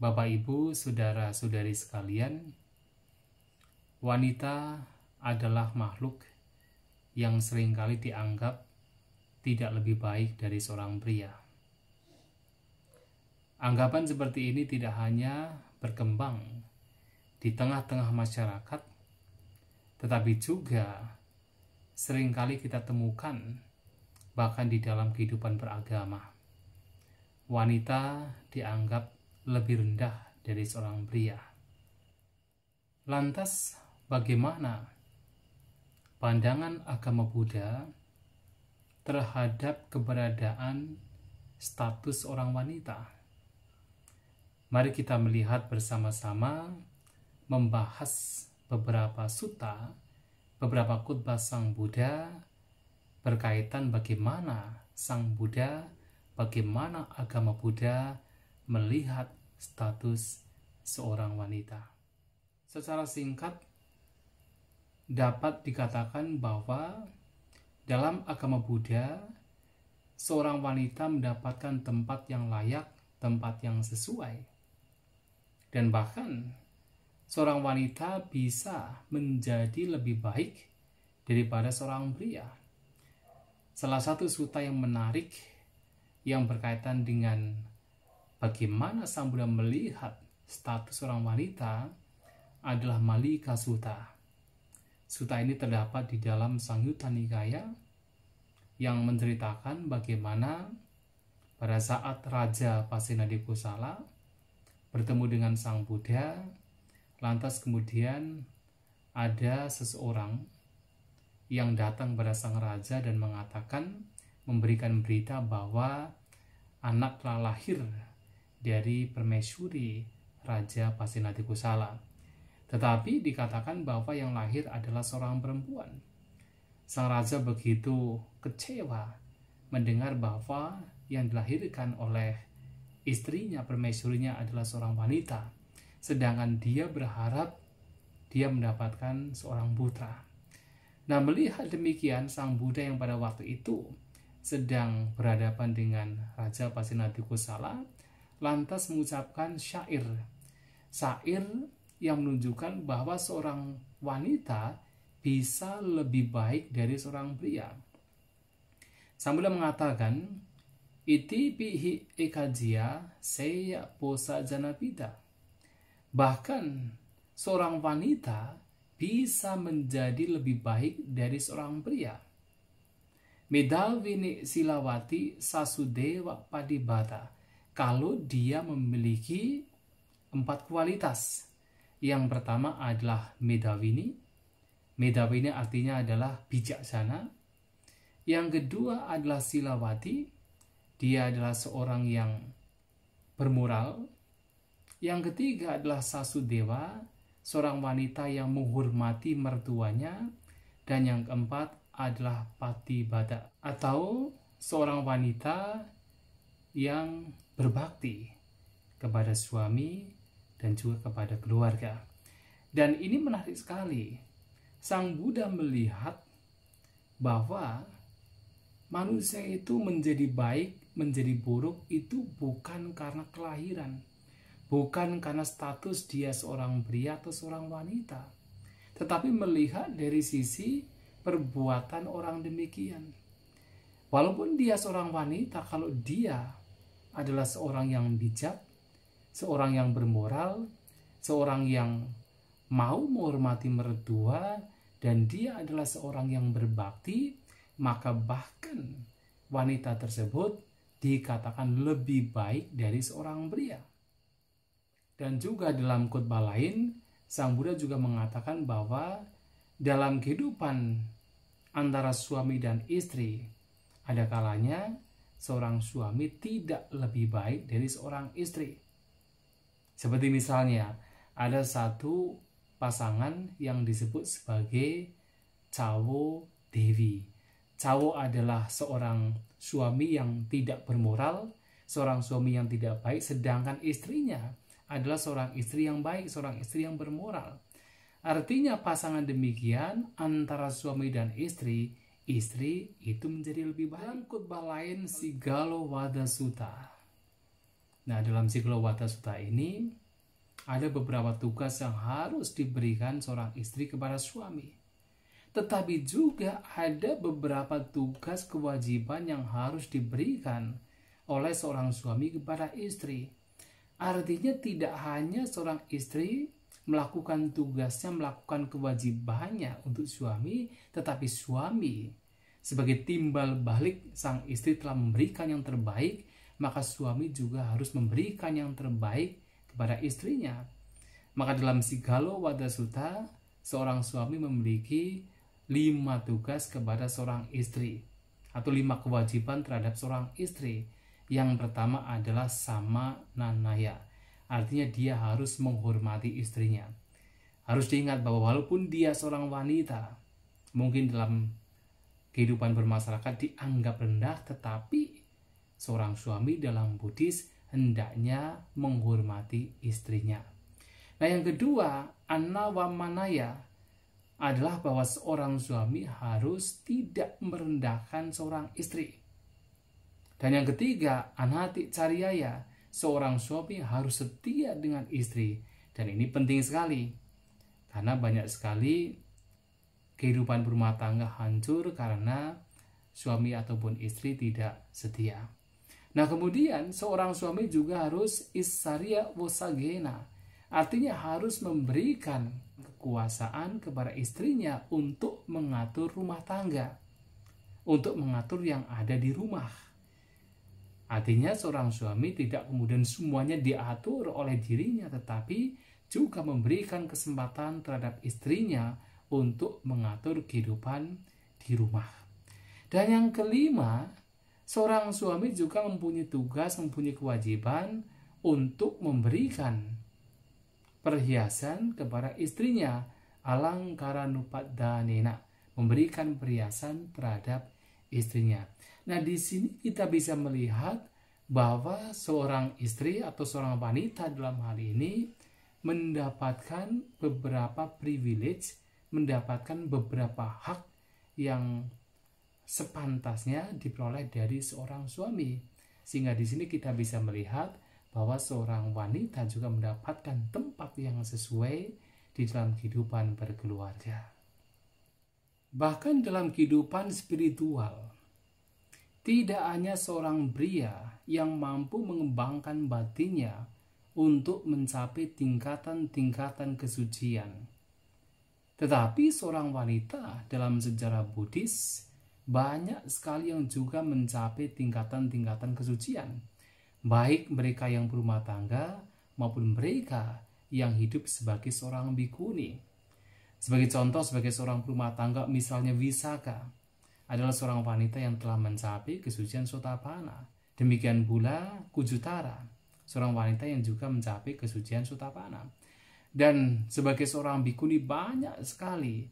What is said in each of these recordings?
Bapak, Ibu, saudara-saudari sekalian, wanita adalah makhluk yang seringkali dianggap tidak lebih baik dari seorang pria. Anggapan seperti ini tidak hanya berkembang di tengah-tengah masyarakat, tetapi juga seringkali kita temukan bahkan di dalam kehidupan beragama. Wanita dianggap lebih rendah dari seorang pria. Lantas, bagaimana pandangan agama Buddha terhadap keberadaan status orang wanita? Mari kita melihat bersama-sama, membahas beberapa sutta, beberapa khotbah Sang Buddha berkaitan bagaimana Sang Buddha, bagaimana agama Buddha melihat status seorang wanita. Secara singkat, dapat dikatakan bahwa dalam agama Buddha, seorang wanita mendapatkan tempat yang layak, tempat yang sesuai. Dan bahkan, seorang wanita bisa menjadi lebih baik daripada seorang pria. Salah satu sutta yang menarik yang berkaitan dengan bagaimana Sang Buddha melihat status seorang wanita adalah Mallika Sutta. Sutta ini terdapat di dalam Samyutta Nikaya yang menceritakan bagaimana pada saat Raja Pasenadikosala bertemu dengan Sang Buddha, lantas kemudian ada seseorang yang datang pada sang raja dan mengatakan, memberikan berita bahwa anak telah lahir dari permaisuri Raja Pasenadikosala. Tetapi dikatakan bahwa yang lahir adalah seorang perempuan. Sang raja begitu kecewa mendengar bahwa yang dilahirkan oleh istrinya, permaisurinya adalah seorang wanita. Sedangkan dia berharap dia mendapatkan seorang putra. Nah, melihat demikian, Sang Buddha yang pada waktu itu sedang berhadapan dengan Raja Pasenadikosala lantas mengucapkan syair yang menunjukkan bahwa seorang wanita bisa lebih baik dari seorang pria. Sang Buddha mengatakan, iti pihi ekajia seya posa janapita. Bahkan seorang wanita bisa menjadi lebih baik dari seorang pria. Medalvini silawati sasudewa padibata. Kalau dia memiliki 4 kualitas. Yang pertama adalah medawini. Medawini artinya adalah bijaksana. Yang kedua adalah silawati. Dia adalah seorang yang bermoral. Yang ketiga adalah sasudewa, seorang wanita yang menghormati mertuanya. Dan yang keempat adalah patibata, atau seorang wanita yang berbakti kepada suami dan juga kepada keluarga. Dan ini menarik sekali. Sang Buddha melihat bahwa manusia itu menjadi baik, menjadi buruk itu bukan karena kelahiran, bukan karena status dia seorang pria atau seorang wanita, tetapi melihat dari sisi perbuatan orang demikian. Walaupun dia seorang wanita, kalau dia adalah seorang yang bijak, seorang yang bermoral, seorang yang mau menghormati mertua, dan dia adalah seorang yang berbakti, maka bahkan wanita tersebut dikatakan lebih baik dari seorang pria. Dan juga dalam khotbah lain, Sang Buddha juga mengatakan bahwa dalam kehidupan antara suami dan istri, ada kalanya seorang suami tidak lebih baik dari seorang istri. Seperti misalnya, ada satu pasangan yang disebut sebagai Cawo Dewi. Cawo adalah seorang suami yang tidak bermoral, seorang suami yang tidak baik, sedangkan istrinya adalah seorang istri yang baik, seorang istri yang bermoral. Artinya pasangan demikian antara suami dan istri itu menjadi lebih baik. Dalam khotbah lain, Sigalo Wada Sutta, Nah, dalam Sigalowada Sutta ini ada beberapa tugas yang harus diberikan seorang istri kepada suami. Tetapi juga ada beberapa tugas kewajiban yang harus diberikan oleh seorang suami kepada istri. Artinya tidak hanya seorang istri melakukan tugasnya, melakukan kewajibannya untuk suami, tetapi suami sebagai timbal balik sang istri telah memberikan yang terbaik, maka suami juga harus memberikan yang terbaik kepada istrinya. Maka dalam Sigalowada Sutta, seorang suami memiliki 5 tugas kepada seorang istri, atau 5 kewajiban terhadap seorang istri. Yang pertama adalah samananaya, artinya dia harus menghormati istrinya. Harus diingat bahwa walaupun dia seorang wanita, mungkin dalam kehidupan bermasyarakat dianggap rendah, tetapi seorang suami dalam Buddhis hendaknya menghormati istrinya. Nah, yang kedua, anawamanaya, adalah bahwa seorang suami harus tidak merendahkan seorang istri. Dan yang ketiga, anati cariyaya, seorang suami harus setia dengan istri. Dan ini penting sekali, karena banyak sekali kehidupan berumah tangga hancur karena suami ataupun istri tidak setia. Nah, kemudian seorang suami juga harus isarya wasagena, artinya harus memberikan kekuasaan kepada istrinya untuk mengatur rumah tangga, untuk mengatur yang ada di rumah. Artinya seorang suami tidak kemudian semuanya diatur oleh dirinya, tetapi juga memberikan kesempatan terhadap istrinya untuk mengatur kehidupan di rumah. Dan yang kelima, seorang suami juga mempunyai tugas, mempunyai kewajiban untuk memberikan perhiasan kepada istrinya, alangkara nupaddanena, memberikan perhiasan terhadap istrinya. Nah, di sini kita bisa melihat bahwa seorang istri atau seorang wanita dalam hal ini mendapatkan beberapa privilege, mendapatkan beberapa hak yang sepantasnya diperoleh dari seorang suami. Sehingga di sini kita bisa melihat bahwa seorang wanita juga mendapatkan tempat yang sesuai di dalam kehidupan berkeluarga. Bahkan dalam kehidupan spiritual, tidak hanya seorang pria yang mampu mengembangkan batinnya untuk mencapai tingkatan-tingkatan kesucian, tetapi seorang wanita dalam sejarah Buddhis banyak sekali yang juga mencapai tingkatan-tingkatan kesucian, baik mereka yang berumah tangga maupun mereka yang hidup sebagai seorang bhikkhuni. Sebagai contoh, sebagai seorang berumah tangga, misalnya Visakha adalah seorang wanita yang telah mencapai kesucian Sotapanna. Demikian pula Kujutara, seorang wanita yang juga mencapai kesucian Sotapanna. Dan sebagai seorang bhikkhuni banyak sekali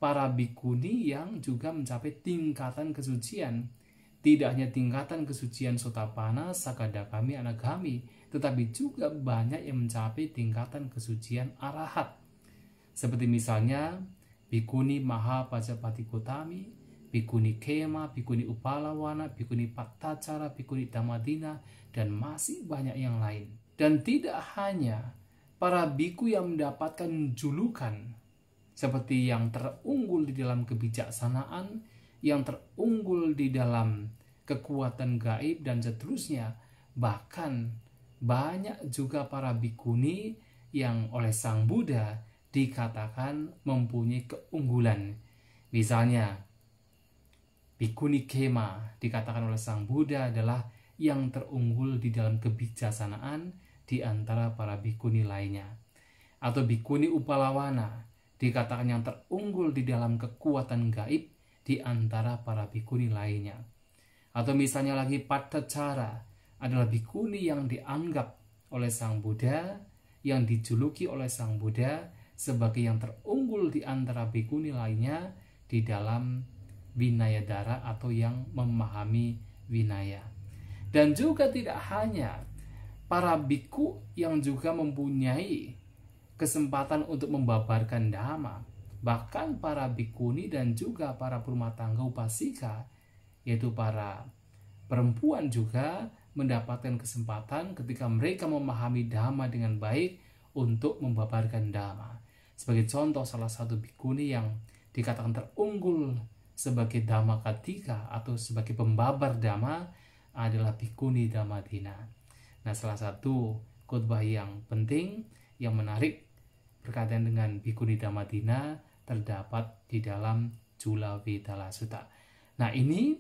para bhikkhuni yang juga mencapai tingkatan kesucian. Tidak hanya tingkatan kesucian Sotapanna, Sakadagami, Anagami, tetapi juga banyak yang mencapai tingkatan kesucian Arahat. Seperti misalnya Bhikkhuni Mahapajapati Gotami, Bhikkhuni Khema, Bhikkhuni Upalawana, Bhikkhuni Pattacara, Bhikkhuni Dhammadina, dan masih banyak yang lain. Dan tidak hanya para bhikkhu yang mendapatkan julukan seperti yang terunggul di dalam kebijaksanaan, yang terunggul di dalam kekuatan gaib dan seterusnya, bahkan banyak juga para bhikkhuni yang oleh Sang Buddha dikatakan mempunyai keunggulan. Misalnya Bhikkhuni Khema dikatakan oleh Sang Buddha adalah yang terunggul di dalam kebijaksanaan di antara para bhikkhuni lainnya. Atau Bhikkhuni Upalawana dikatakan yang terunggul di dalam kekuatan gaib di antara para bhikkhuni lainnya. Atau misalnya lagi Pattacara adalah bhikkhuni yang dianggap oleh Sang Buddha, yang dijuluki oleh Sang Buddha sebagai yang terunggul di antara bhikkhuni lainnya di dalam Vinayadhara atau yang memahami Vinaya. Dan juga tidak hanya para bhikkhu yang juga mempunyai kesempatan untuk membabarkan dhamma, bahkan para bhikkhuni dan juga para berumah tangga upasika, yaitu para perempuan juga mendapatkan kesempatan ketika mereka memahami dhamma dengan baik untuk membabarkan dhamma. Sebagai contoh, salah satu bhikkhuni yang dikatakan terunggul sebagai dhamma katika atau sebagai pembabar dhamma adalah bhikkhuni Dhammadina. Nah, salah satu khotbah yang penting, yang menarik berkaitan dengan bhikkhuni Dhammadina terdapat di dalam Jula Vedala Sutta. Nah, ini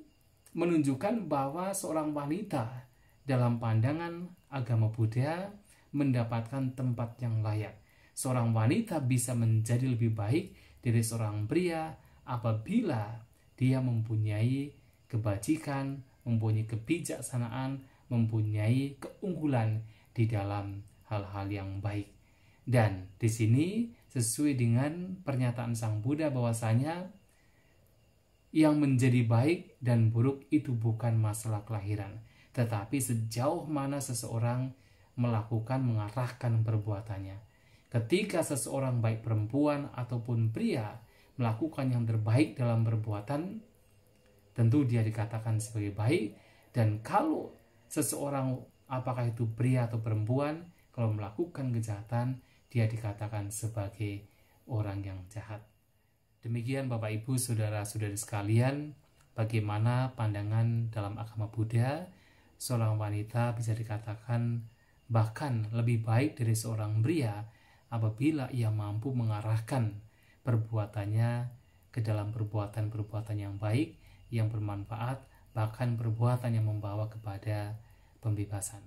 menunjukkan bahwa seorang wanita dalam pandangan agama Buddha mendapatkan tempat yang layak. Seorang wanita bisa menjadi lebih baik dari seorang pria apabila dia mempunyai kebajikan, mempunyai kebijaksanaan, mempunyai keunggulan di dalam hal-hal yang baik. Dan di sini sesuai dengan pernyataan Sang Buddha bahwasanya yang menjadi baik dan buruk itu bukan masalah kelahiran, tetapi sejauh mana seseorang melakukan, mengarahkan perbuatannya. Ketika seseorang baik perempuan ataupun pria melakukan yang terbaik dalam perbuatan, tentu dia dikatakan sebagai baik. Dan kalau seseorang, apakah itu pria atau perempuan, kalau melakukan kejahatan, dia dikatakan sebagai orang yang jahat. Demikian Bapak Ibu Saudara-saudari sekalian, bagaimana pandangan dalam agama Buddha, seorang wanita bisa dikatakan bahkan lebih baik dari seorang pria apabila ia mampu mengarahkan perbuatannya ke dalam perbuatan-perbuatan yang baik, yang bermanfaat, bahkan perbuatan yang membawa kepada pembebasan.